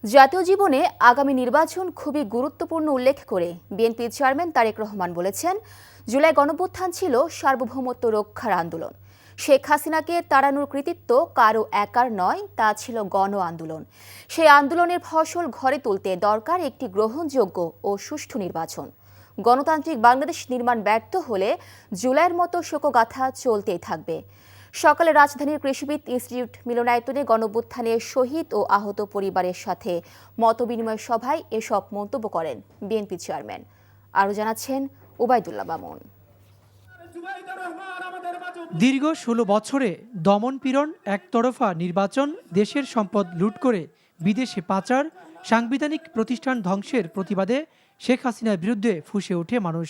জাতীয় জীবনে আগামী নির্বাচন খুবই গুরুত্বপূর্ণ উল্লেখ করে বিএনপি চেয়ারম্যান তারেক রহমান বলেছেন, জুলাই গণঅভ্যুত্থান ছিল সার্বভৌমত্ব রক্ষার আন্দোলন। শেখ হাসিনাকে তাড়ানোর কৃতিত্ব কারো একার নয়, তা ছিল গণ আন্দোলন। সেই আন্দোলনের ফসল ঘরে তুলতে দরকার একটি গ্রহণযোগ্য ও সুষ্ঠু নির্বাচন। গণতান্ত্রিক বাংলাদেশ নির্মাণ ব্যর্থ হলে জুলাইয়ের মতো শোকগাথা চলতেই থাকবে। সকালে রাজধানীর কৃষিবিদ ইনস্টিটিউট মিলনায়তনে গণঅভ্যুত্থানে শহীদ ও আহত পরিবারের সাথে মতবিনিময় সভায় এসব মন্তব্য করেন বিএনপি চেয়ারম্যান। আরও জানাচ্ছেন ওবায়দুল্লাহ মামুন। দীর্ঘ ১৬ বছরে দমনপীড়ন, একতরফা নির্বাচন, দেশের সম্পদ লুট করে বিদেশে পাচার, সাংবিধানিক প্রতিষ্ঠান ধ্বংসের প্রতিবাদে শেখ হাসিনার বিরুদ্ধে ফুঁসে ওঠে মানুষ।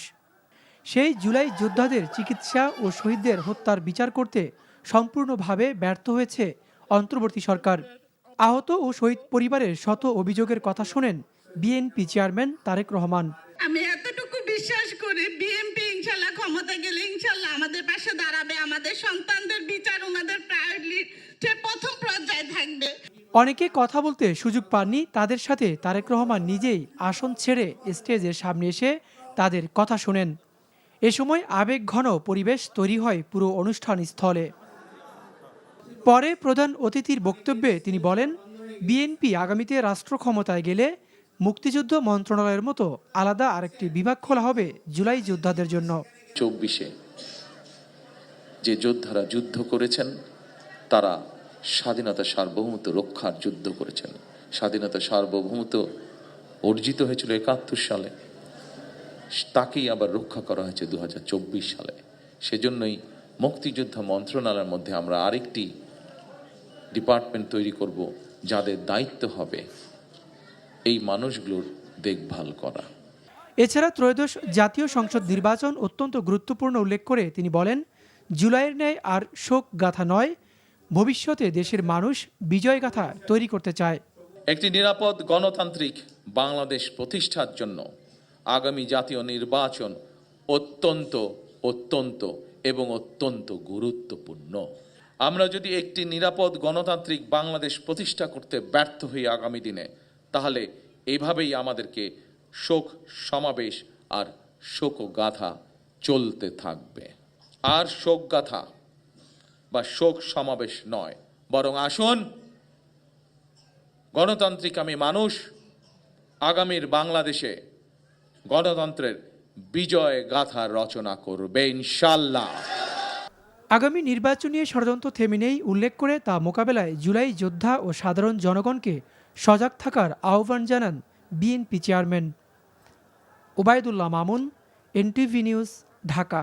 সেই জুলাই যোদ্ধাদের চিকিৎসা ও শহীদদের হত্যার বিচার করতে সম্পূর্ণভাবে ব্যর্থ হয়েছে অন্তর্বর্তী সরকার। আহত ও শহীদ পরিবারের শত অভিযোগের কথা শোনেন বিএনপি চেয়ারম্যান তারেক রহমান। আমি এতটুকু বিশ্বাস করি, বিএনপি ইনশাল্লাহ ক্ষমতা গেলে ইনশাল্লাহ আমাদের পাশে দাঁড়াবে, আমাদের সন্তানদের বিচার ওনাদের প্রায়োরিটির প্রথম পর্যায়ে থাকবে। অনেকে কথা বলতে সুযোগ পাননি, তাদের সাথে তারেক রহমান নিজেই আসন ছেড়ে স্টেজের সামনে এসে তাদের কথা শোনেন। এ সময় আবেগঘন পরিবেশ তৈরি হয় পুরো অনুষ্ঠান স্থলে। পরে প্রধান অতিথির বক্তব্যে তিনি বলেন, বিএনপি আগামীতে রাষ্ট্র ক্ষমতায় গেলে মুক্তিযুদ্ধ মন্ত্রণালয়ের মতো আলাদা আরেকটি বিভাগ খোলা হবে জুলাই যোদ্ধাদের জন্য। ২৪-এ যে যোদ্ধারা যুদ্ধ করেছেন তারা স্বাধীনতা সার্বভৌমত্ব রক্ষার যুদ্ধ করেছেন। স্বাধীনতা সার্বভৌমত্ব অর্জিত হয়েছিল ৭১ সালে, তাকেই আবার রক্ষা করা হয়েছে ২০২৪ সালে। সেজন্যই মুক্তিযোদ্ধা মন্ত্রণালয়ের মধ্যে আমরা আরেকটি ডিপার্টমেন্ট তৈরি করব, যাদের দায়িত্ব হবে এই মানুষগুলোর দেখভাল করা। এছাড়া ত্রয়োদশ জাতীয় সংসদ নির্বাচন অত্যন্ত গুরুত্বপূর্ণ উল্লেখ করে তিনি বলেন, জুলাইয়ের ন্যায় আর শোক গাথা নয়, ভবিষ্যতে দেশের মানুষ বিজয় গাথা তৈরি করতে চায়। একটি নিরাপদ গণতান্ত্রিক বাংলাদেশ প্রতিষ্ঠার জন্য আগামী জাতীয় নির্বাচন অত্যন্ত অত্যন্ত এবং অত্যন্ত গুরুত্বপূর্ণ। আমরা যদি একটি নিরাপদ গণতান্ত্রিক বাংলাদেশ প্রতিষ্ঠা করতে ব্যর্থ হই আগামী দিনে, তাহলে এইভাবেই আমাদেরকে শোক সমাবেশ আর শোকগাথা চলতে থাকবে। আর শোকগাথা বা শোক সমাবেশ নয়, বরং আসুন গণতান্ত্রিক আমি মানুষ আগামীর বাংলাদেশে গণতন্ত্রের বিজয় গাথা রচনা করবে ইনশাল্লাহ। আগামী নির্বাচন নিয়ে ষড়যন্ত্র থেমে নেই উল্লেখ করে তা মোকাবেলায় জুলাই যোদ্ধা ও সাধারণ জনগণকে সজাগ থাকার আহ্বান জানান BNP chairman. Obaidullah Mamun, NTV news, Dhaka.